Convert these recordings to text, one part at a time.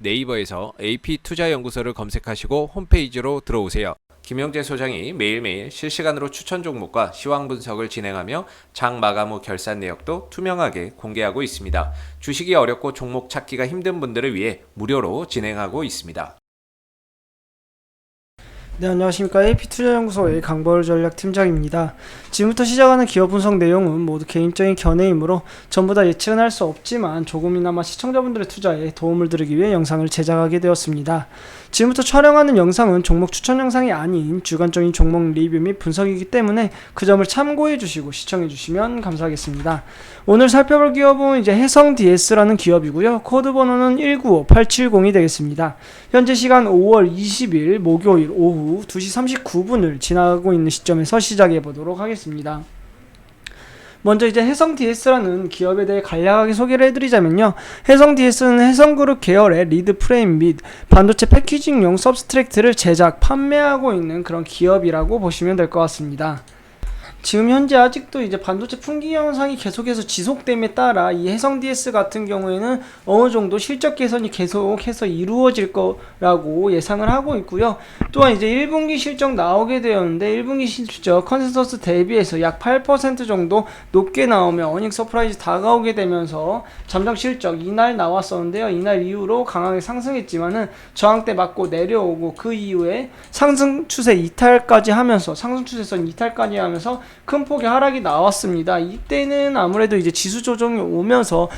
네이버에서 AP투자연구소를 검색하시고 홈페이지로 들어오세요. 김영재 소장이 매일매일 실시간으로 추천 종목과 시황 분석을 진행하며 장 마감 후 결산 내역도 투명하게 공개하고 있습니다. 주식이 어렵고 종목 찾기가 힘든 분들을 위해 무료로 진행하고 있습니다. 네, 안녕하십니까. AP투자연구소의 강벌 전략팀장입니다. 지금부터 시작하는 기업 분석 내용은 모두 개인적인 견해이므로 전부 다 예측은 할 수 없지만 조금이나마 시청자분들의 투자에 도움을 드리기 위해 영상을 제작하게 되었습니다. 지금부터 촬영하는 영상은 종목 추천 영상이 아닌 주관적인 종목 리뷰 및 분석이기 때문에 그 점을 참고해 주시고 시청해 주시면 감사하겠습니다. 오늘 살펴볼 기업은 이제 해성DS라는 기업이고요. 코드 번호는 195870이 되겠습니다. 현재 시간 5월 20일 목요일 오후 2시 39분을 지나가고 있는 시점에서 시작해 보도록 하겠습니다. 먼저 이제 해성DS라는 기업에 대해 간략하게 소개를 해드리자면요. 해성DS는 해성그룹 계열의 리드 프레임 및 반도체 패키징용 서브스트랙트를 제작, 판매하고 있는 그런 기업이라고 보시면 될 것 같습니다. 지금 현재 아직도 이제 반도체 품귀 현상이 계속해서 지속됨에 따라 이 해성DS 같은 경우에는 어느 정도 실적 개선이 계속해서 이루어질 거라고 예상을 하고 있고요. 또한 이제 1분기 실적 나오게 되었는데 1분기 실적 컨센서스 대비해서 약 8% 정도 높게 나오며 어닝 서프라이즈 다가오게 되면서 잠정 실적 이날 나왔었는데요. 이날 이후로 강하게 상승했지만은 저항대 맞고 내려오고 그 이후에 상승 추세 이탈까지 하면서 상승 추세선 이탈까지 하면서 큰 폭의 하락이 나왔습니다. 이때는 아무래도 이제 지수 조정이 오면서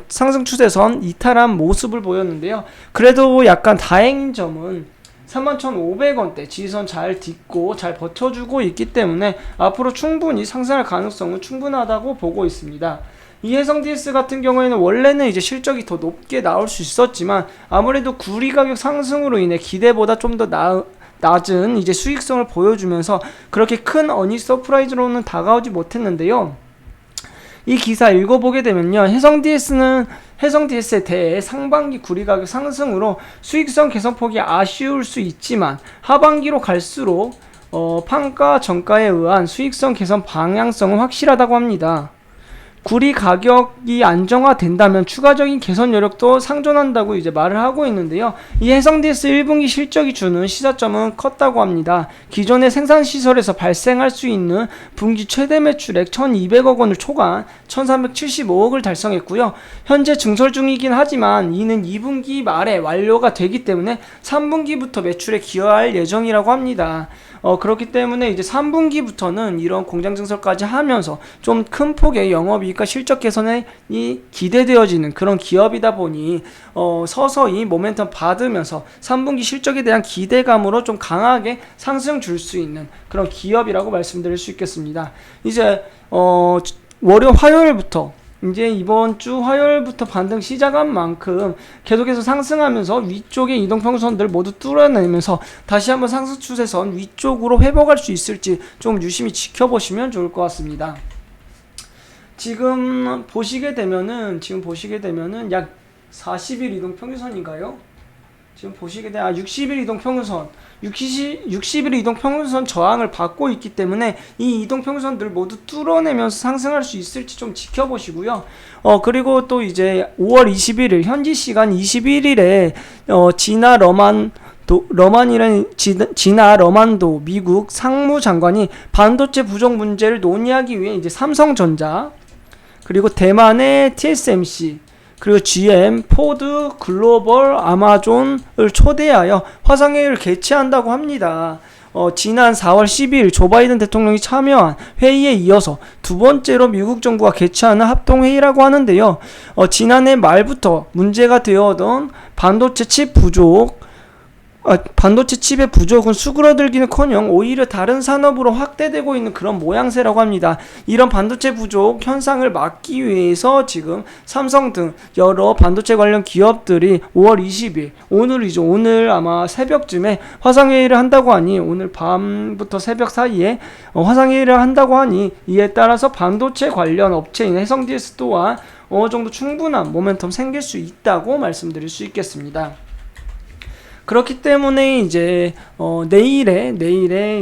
상승 추세선 이탈한 모습을 보였는데요. 그래도 약간 다행인 점은 31,500원대 지지선 잘 딛고 잘 버텨주고 있기 때문에 앞으로 충분히 상승할 가능성은 충분하다고 보고 있습니다. 이 해성DS 같은 경우에는 원래는 이제 실적이 더 높게 나올 수 있었지만 아무래도 구리 가격 상승으로 인해 기대보다 좀 더 낮은 이제 수익성을 보여주면서 그렇게 큰 어닝 서프라이즈로는 다가오지 못했는데요. 이 기사 읽어보게 되면요. 해성DS에 대해 상반기 구리 가격 상승으로 수익성 개선폭이 아쉬울 수 있지만 하반기로 갈수록 판가 정가에 의한 수익성 개선 방향성은 확실하다고 합니다. 구리 가격이 안정화된다면 추가적인 개선 여력도 상존한다고 이제 말을 하고 있는데요. 이 해성DS 1분기 실적이 주는 시사점은 컸다고 합니다. 기존의 생산시설에서 발생할 수 있는 분기 최대 매출액 1,200억 원을 초과한 1,375억을 달성했고요. 현재 증설 중이긴 하지만 이는 2분기 말에 완료가 되기 때문에 3분기부터 매출에 기여할 예정이라고 합니다. 그렇기 때문에 이제 3분기부터는 이런 공장 증설까지 하면서 좀 큰 폭의 영업이익과 실적 개선이 기대되어지는 그런 기업이다 보니 서서히 모멘텀 받으면서 3분기 실적에 대한 기대감으로 좀 강하게 상승 줄 수 있는 그런 기업이라고 말씀드릴 수 있겠습니다. 이제 화요일부터 이제 이번 주 화요일부터 반등 시작한 만큼 계속해서 상승하면서 위쪽의 이동평선들 모두 뚫어내면서 다시 한번 상승 추세선 위쪽으로 회복할 수 있을지 좀 유심히 지켜보시면 좋을 것 같습니다. 지금 보시게 되면은 약 40일 이동평균선인가요? 지금 보시게 되면 60일 이동평균선 60일 이동평균선 저항을 받고 있기 때문에 이 이동평균선들 모두 뚫어내면서 상승할 수 있을지 좀 지켜보시고요. 그리고 또 이제 5월 21일 현지 시간 21일에 지나 러만도 미국 상무장관이 반도체 부족 문제를 논의하기 위해 이제 삼성전자 그리고 대만의 TSMC 그리고 GM, 포드, 글로벌, 아마존을 초대하여 화상회의를 개최한다고 합니다. 지난 4월 12일 조 바이든 대통령이 참여한 회의에 이어서 두 번째로 미국 정부가 개최하는 합동회의라고 하는데요. 지난해 말부터 문제가 되어던 반도체 칩의 부족은 수그러들기는커녕 오히려 다른 산업으로 확대되고 있는 그런 모양새라고 합니다. 이런 반도체 부족 현상을 막기 위해서 지금 삼성 등 여러 반도체 관련 기업들이 5월 20일 오늘 아마 새벽쯤에 화상회의를 한다고 하니 오늘 밤부터 새벽 사이에 화상회의를 한다고 하니 이에 따라서 반도체 관련 업체인 해성DS 또한 어느 정도 충분한 모멘텀 생길 수 있다고 말씀드릴 수 있겠습니다. 그렇기 때문에 이제 내일의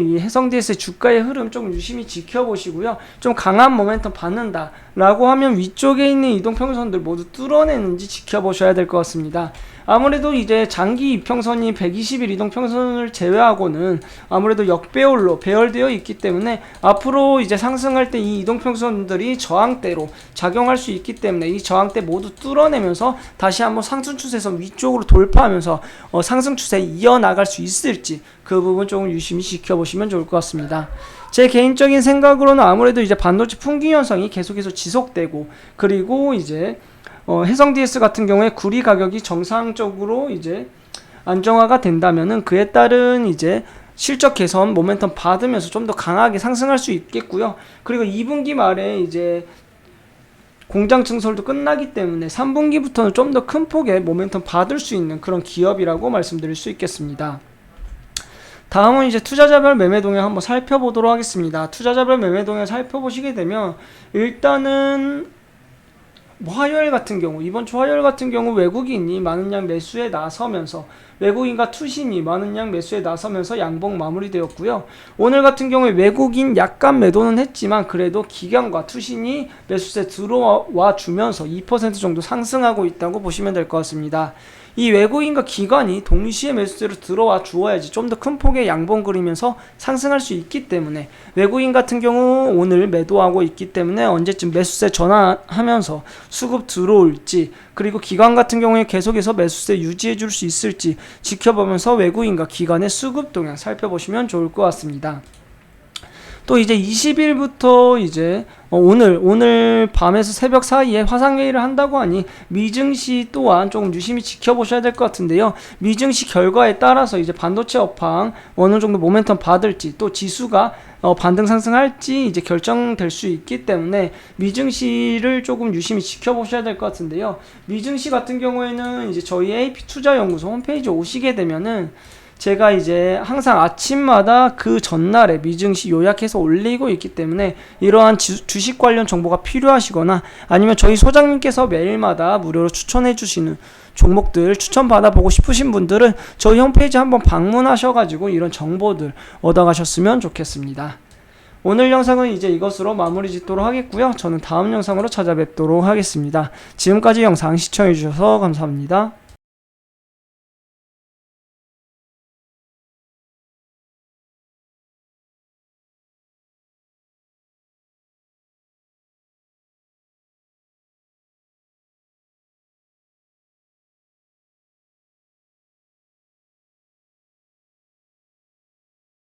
이 해성DS의 주가의 흐름 좀 유심히 지켜보시고요. 좀 강한 모멘텀 받는다라고 하면 위쪽에 있는 이동평균선들 모두 뚫어내는지 지켜보셔야 될 것 같습니다. 아무래도 이제 장기 이평선이 120일 이동평선을 제외하고는 아무래도 역배열로 배열되어 있기 때문에 앞으로 이제 상승할 때 이 이동평선들이 저항대로 작용할 수 있기 때문에 이 저항대 모두 뚫어내면서 다시 한번 상승 추세선 위쪽으로 돌파하면서 상승 추세 이어나갈 수 있을지 그 부분 조금 유심히 지켜보시면 좋을 것 같습니다. 제 개인적인 생각으로는 아무래도 이제 반도체 풍기 현상이 계속해서 지속되고, 그리고 이제 해성 DS 같은 경우에 구리 가격이 정상적으로 이제 안정화가 된다면은 그에 따른 이제 실적 개선 모멘텀 받으면서 좀 더 강하게 상승할 수 있겠고요. 그리고 2분기 말에 이제 공장 증설도 끝나기 때문에 3분기부터는 좀 더 큰 폭의 모멘텀 받을 수 있는 그런 기업이라고 말씀드릴 수 있겠습니다. 다음은 이제 투자자별 매매 동향 한번 살펴보도록 하겠습니다. 투자자별 매매 동향 살펴보시게 되면 일단은 화요일 같은 경우, 이번 주 화요일 같은 경우 외국인이 많은 양 매수에 나서면서, 외국인과 투신이 많은 양 매수에 나서면서 양봉 마무리되었고요. 오늘 같은 경우에 외국인 약간 매도는 했지만 그래도 기관과 투신이 매수세 들어와 주면서 2% 정도 상승하고 있다고 보시면 될 것 같습니다. 이 외국인과 기관이 동시에 매수세로 들어와 주어야지 좀 더 큰 폭의 양봉 그리면서 상승할 수 있기 때문에, 외국인 같은 경우 오늘 매도하고 있기 때문에 언제쯤 매수세 전환하면서 수급 들어올지, 그리고 기관 같은 경우에 계속해서 매수세 유지해 줄 수 있을지 지켜보면서 외국인과 기관의 수급 동향 살펴보시면 좋을 것 같습니다. 또 이제 20일부터 이제 오늘 밤에서 새벽 사이에 화상회의를 한다고 하니 미증시 또한 조금 유심히 지켜보셔야 될 것 같은데요. 미증시 결과에 따라서 이제 반도체 업황 어느 정도 모멘텀 받을지, 또 지수가 반등 상승할지 이제 결정될 수 있기 때문에 미증시를 조금 유심히 지켜보셔야 될 것 같은데요. 미증시 같은 경우에는 이제 저희 AP투자연구소 홈페이지 오시게 되면은 제가 이제 항상 아침마다 그 전날에 미증시 요약해서 올리고 있기 때문에 이러한 주식 관련 정보가 필요하시거나 아니면 저희 소장님께서 매일마다 무료로 추천해 주시는 종목들 추천받아 보고 싶으신 분들은 저희 홈페이지 한번 방문하셔가지고 이런 정보들 얻어가셨으면 좋겠습니다. 오늘 영상은 이제 이것으로 마무리 짓도록 하겠고요. 저는 다음 영상으로 찾아뵙도록 하겠습니다. 지금까지 영상 시청해 주셔서 감사합니다.